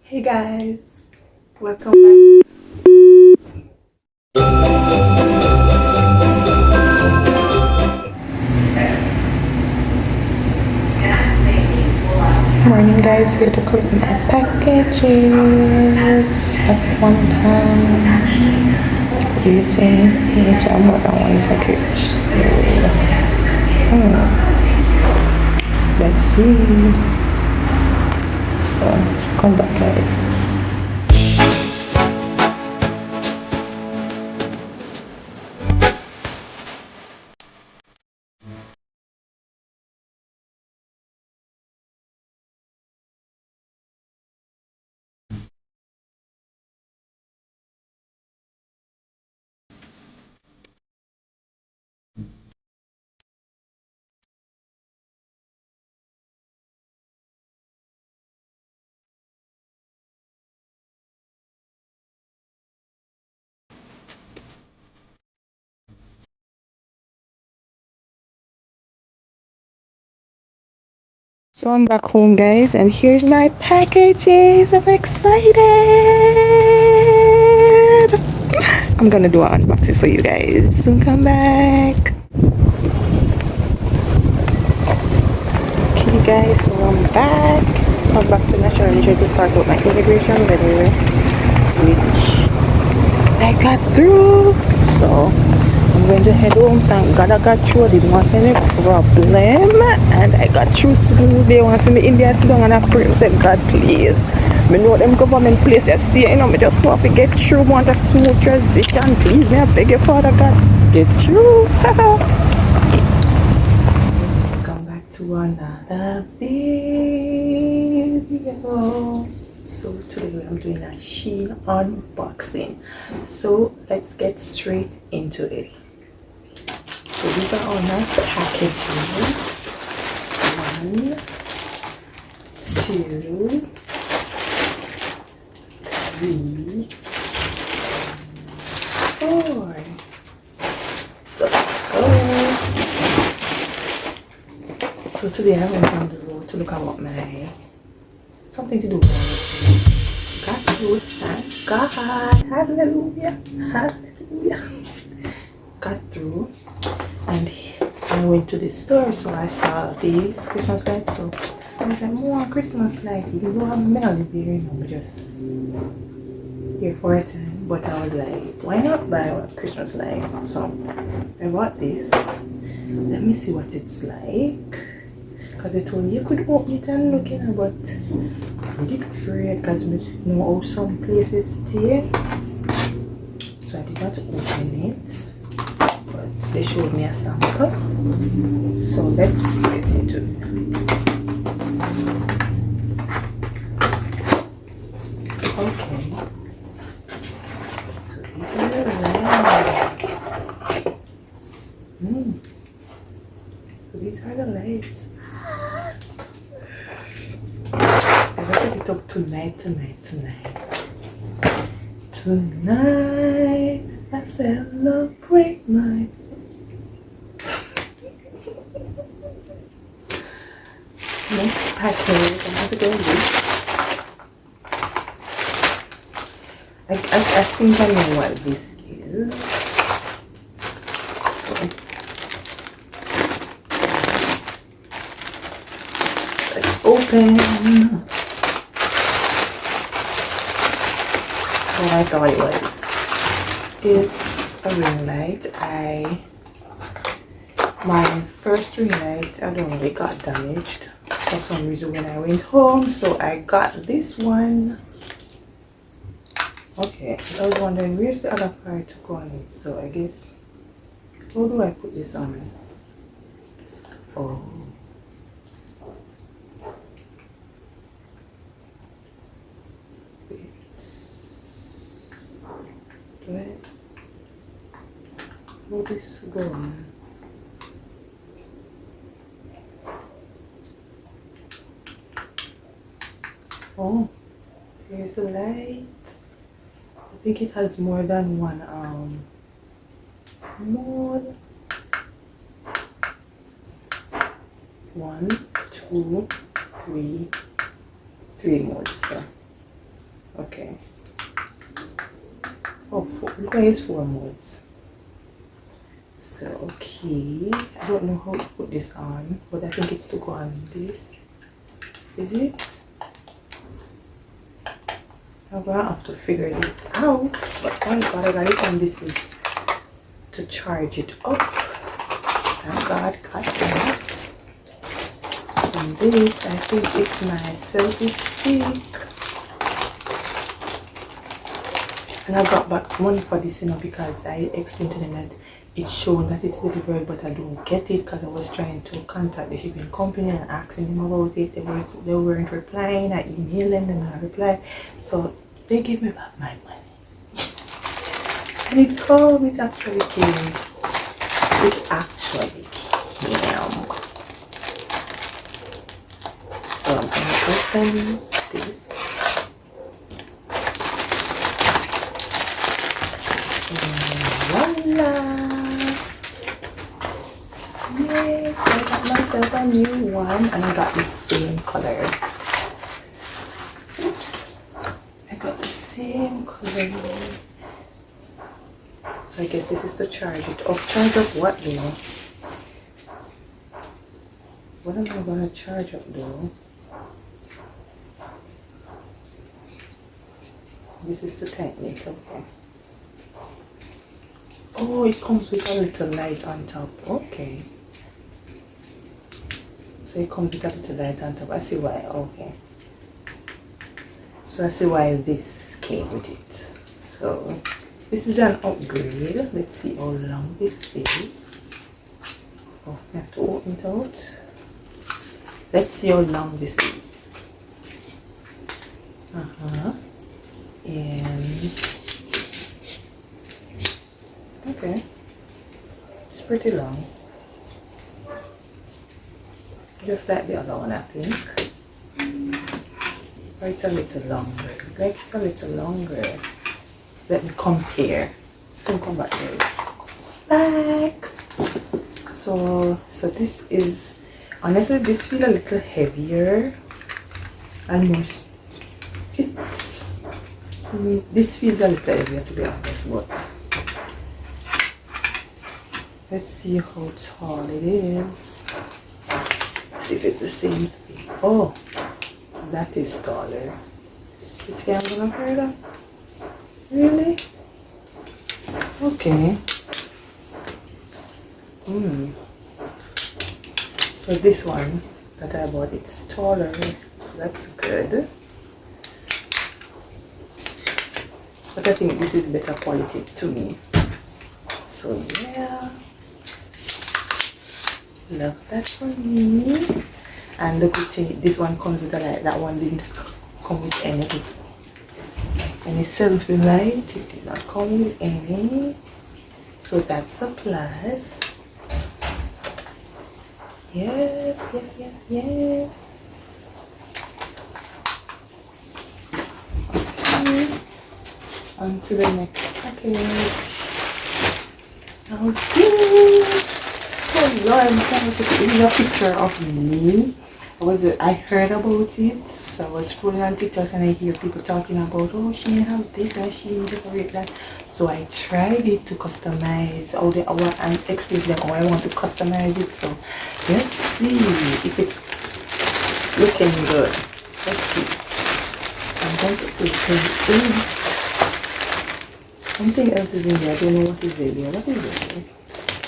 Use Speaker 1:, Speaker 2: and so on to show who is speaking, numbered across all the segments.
Speaker 1: Hey guys, welcome back. Morning guys, here to collect my packages at one time. Waiting, which I'm more than one package. Let's see. So come back guys. So I'm back home guys, and here's my packages. I'm excited. I'm gonna do an unboxing for you guys. Soon come back. Okay guys, so I'm back. I'm back to National Leisure to start with my immigration anyway, which I got through. So I'm going to head home. Thank God I got through. I didn't want any problem, and I got through. They want to see me in there, sit down and I pray. I said, God please, me know them government places stay, you know, me just want to get through, want a smooth transition. Please, me I beg you Father God, get through. Come back to another video. So today I'm doing a Shein unboxing. So let's get straight into it. So these are all my packages. 1, 2, 3, 4. So let's go. So today I went on the road to look at what my something to do. Got through it, thank God. Hallelujah. Hallelujah. Got through, and I went to the store, so I saw these Christmas lights. So I was like, more Christmas light, even though I'm not live here, you know, I'm just here for a time. But I was like, why not buy a Christmas light? So I bought this. Let me see what it's like. Because they told me you could open it and look in it, but I did afraid because I know how some places stay. So I did not open it. But they showed me a sample. So let's get into it. Okay. So these are the lights. So these are the lights. I will set it up tonight. Tonight, I celebrate my next package. I'm going to go with. I think I know what this is. So let's open. What I thought it was. It's a ring light. My first ring light, I don't know, it got damaged for some reason when I went home, so I got this one. Okay, I was wondering where's the other part to go on it. So I guess, how do I put this on? Oh. How this go on? Oh, here's the light. I think it has more than one mode. 1, 2, 3 modes. So Okay. Oh, look at his 4 modes. So, okay. I don't know how to put this on, but I think it's to go on this. Is it? I'm gonna have to figure this out. But thank God I got it, and this is to charge it up. Thank God, got that. And this, I think it's my selfie stick. And I got back money for this, you know, because I explained to them that it's shown that it's delivered, but I don't get it because I was trying to contact the shipping company and asking them about it. They weren't replying. I emailed them and I replied. So they gave me back my money. And it actually came. It actually came. So I'm gonna open this. Voila! Yes, I got myself a new one and I got the same color. Oops. I got the same color. So I guess this is to charge it up. Charge up what though? What am I gonna charge up though? This is to tighten it, okay. Oh, it comes with a little light on top. Okay. So it comes with a little light on top. I see why. Okay. So I see why this came with it. So this is an upgrade. Let's see how long this is. Oh, I have to open it out. Let's see how long this is. And okay, it's pretty long, just like the other one, I think. Or it's a little longer. Like it's a little longer. Let me compare. Soon come back, guys. Back. So this is, honestly, this feels a little heavier and more. This feels a little heavier, to be honest, but let's see how tall it is. See if it's the same thing. Oh, that is taller. This guy I'm gonna hurt that? Really? Okay. So this one that I bought, it's taller. So that's good. But I think this is better quality to me. So yeah. Love that for me. And the good thing, this one comes with a light. That one didn't come with any selfie light. It did not come with any. So that's a plus. Yes, yes, yes, yes. Okay. On to the next package. Okay. Oh Lord, I'm trying to see a picture of me. I heard about it, so I was scrolling on TikTok and I hear people talking about, oh, she have this and she decorate that. So I tried it to customize and explain to them how I want to customize it. So let's see if it's looking good. Let's see. So I'm going to open it. Something else is in there. I don't know what is in there. What is in there?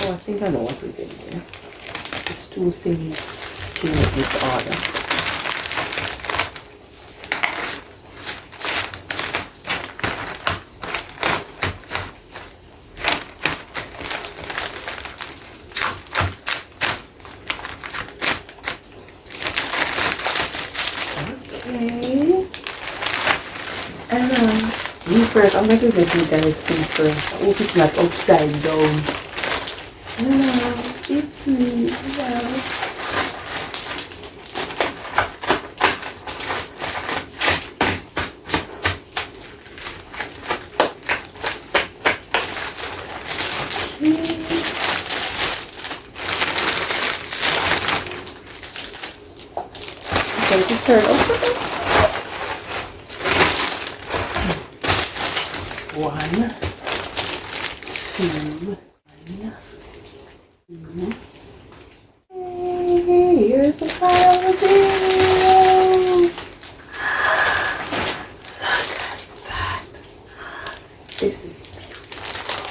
Speaker 1: Oh, I think I know what is in there. There's 2 things in this order. Okay. And you first, I'm going to get you guys see first. I hope it's not upside down. Hello, it's me. Hello. Okay, to turn open. 1, 2, 1, 2. Hey, here's the final video. Look at that. This is beautiful.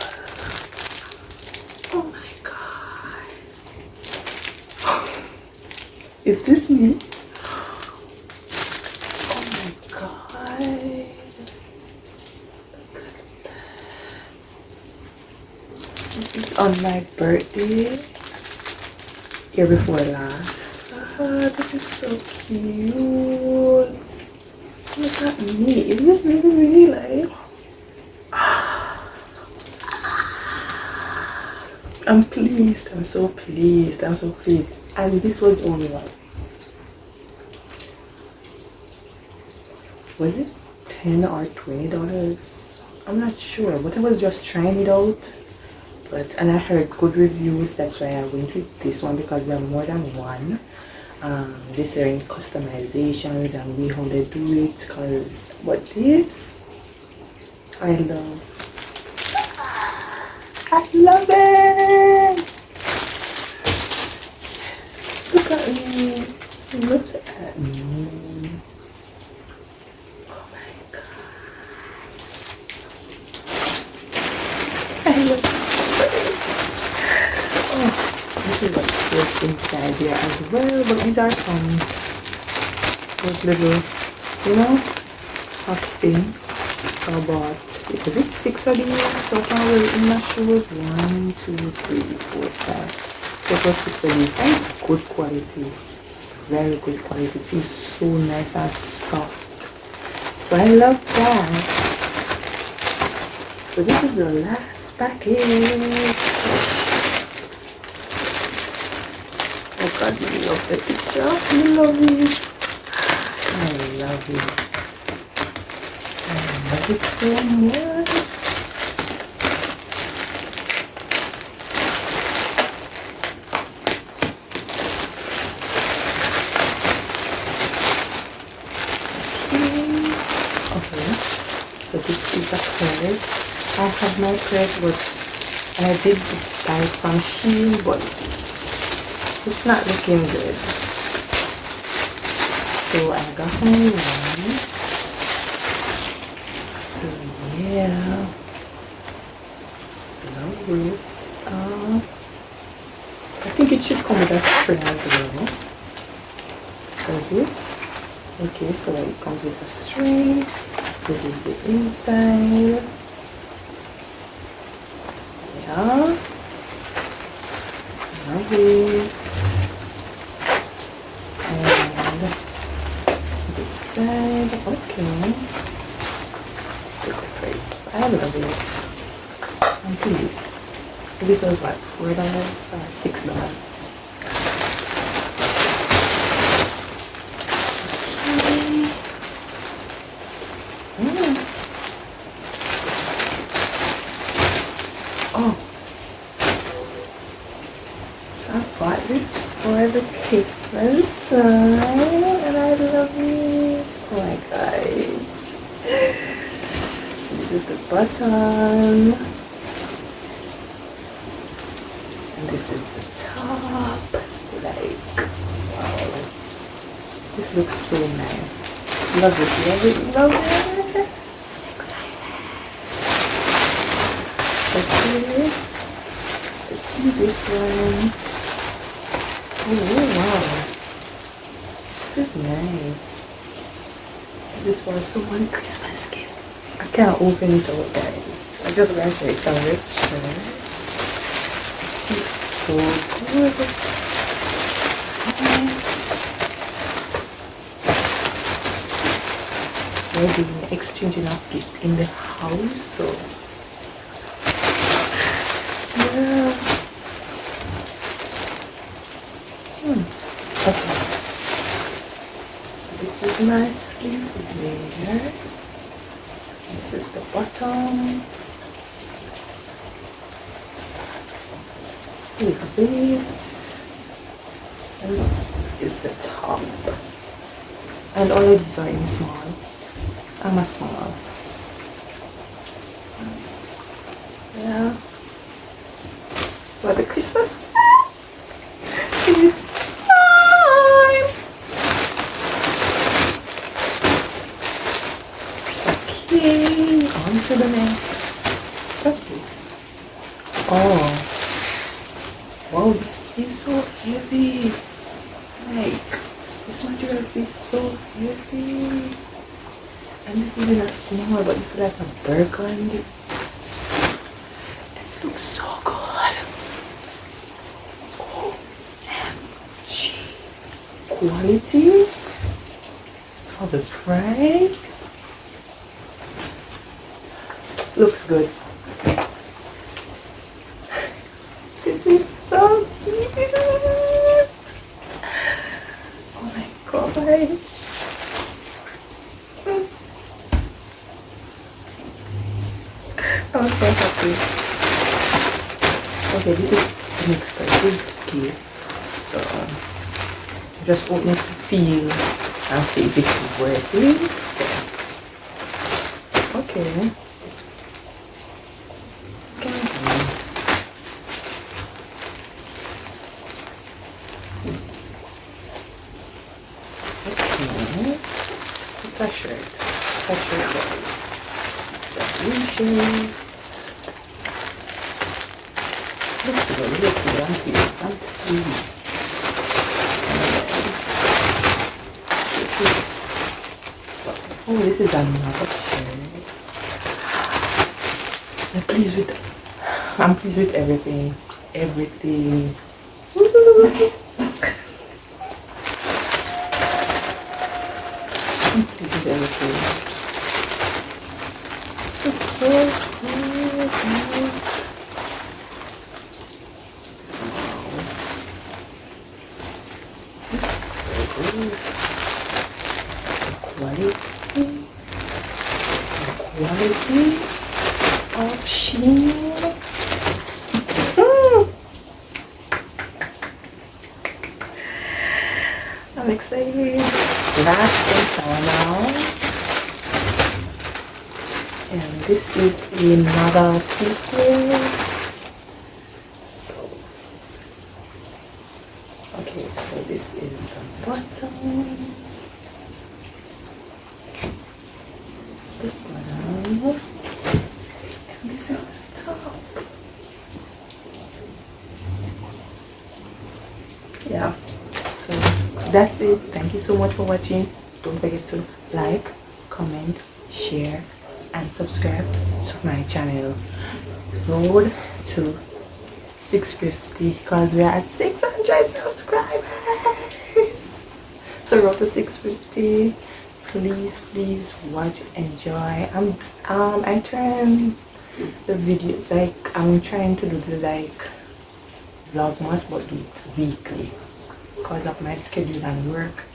Speaker 1: Oh my god. Is this me? Oh my god. Look at that. This is on my birthday. Year before last. Ah, this is so cute. Look at me. Is this really me? Like, I'm pleased. I'm so pleased. I'm so pleased. And this was only what? Was it $10 or $20? I'm not sure, but I was just trying it out. And I heard good reviews, that's why I went with this one, because we have more than one. These are in customizations and we how they do it. But this, I love it. Look at me. Look at me. Oh my god. I love it. Oh, this is what goes inside here as well. But these are some those little, socks thing I bought. Because it's 6 of these, so I can wear it in my shoes. 1, 2, 3, 4, 5. So it was 6 of these. And it's good quality. Very good quality. It feels so nice and soft. So I love that. So this is the last package. Oh god, you love the picture. You love it. I love it. I love it so much. Okay. So this is a purse. I have my purse, and I did buy it from Shein, but it's not looking good. So I got my one. So yeah, love this. I think it should come with a string as well. Does it? Okay, so it comes with a string. This is the inside. Yeah. Love it. And this side. Okay. Let's take a price. I love it. I'm pleased. This was what, $4 or $6? Oh, so I bought this for the Christmas time, and I love it. Oh my god. This is the bottom, and this is the top. Like, wow, this looks so nice. Love it, love it, love it. Okay, let's see this one. Oh wow, this is nice. This is for someone Christmas gift. I can't open it out, guys. I just went to it. It's a red shirt. It looks so good. We're doing exchanging of gift in the house, so yeah. Okay. This is my sleeve layer. This is the bottom. With beads. And this is the top. And all of these are in small. I'm a small. yeah. For the Christmas time, it's time. Okay, on to the next. What's this? Oh, wow, this is so heavy. Like, this material is so heavy. And this isn't a small, but it's like a burgundy. This looks so good. Oh, MG. Quality for the price. Looks good. This is so cute. Oh my gosh. I'm so happy. Okay, this is an expensive gift, so I just open it to feel and see if it's worth it. So, okay. Okay. It's a shirt. It's a shirt, guys. It's a blue shirt. Looks good. I'm pleased. I'm pleased. This is another shirt. I'm pleased with everything. Everything. I'm pleased with everything. It's so good. Quality of Shein. I'm excited. Last and final. And this is another sequin. So, okay, so this is the bottom. The bottom, and this is the top. Yeah, so that's it. Thank you so much for watching. Don't forget to like, comment, share and subscribe to my channel. Road to 650 because we are at 600 subscribers. So road to 650. Please watch, enjoy. I trying the video, like I'm trying to do the like Vlogmas, but do it weekly because of my schedule and work.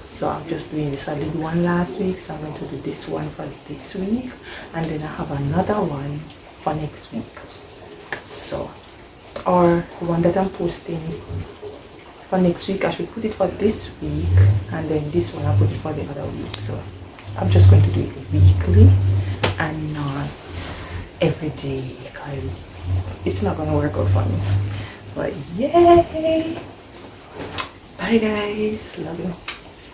Speaker 1: So I'm just doing this. I did one last week, so I'm going to do this one for this week, and then I have another one for next week. So, or the one that I'm posting for next week, I should put it for this week, and then this one I'll put it for the other week. So I'm just going to do it weekly and not every day because it's not going to work out for me. But yay! Bye guys, love you.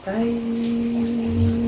Speaker 1: Bye.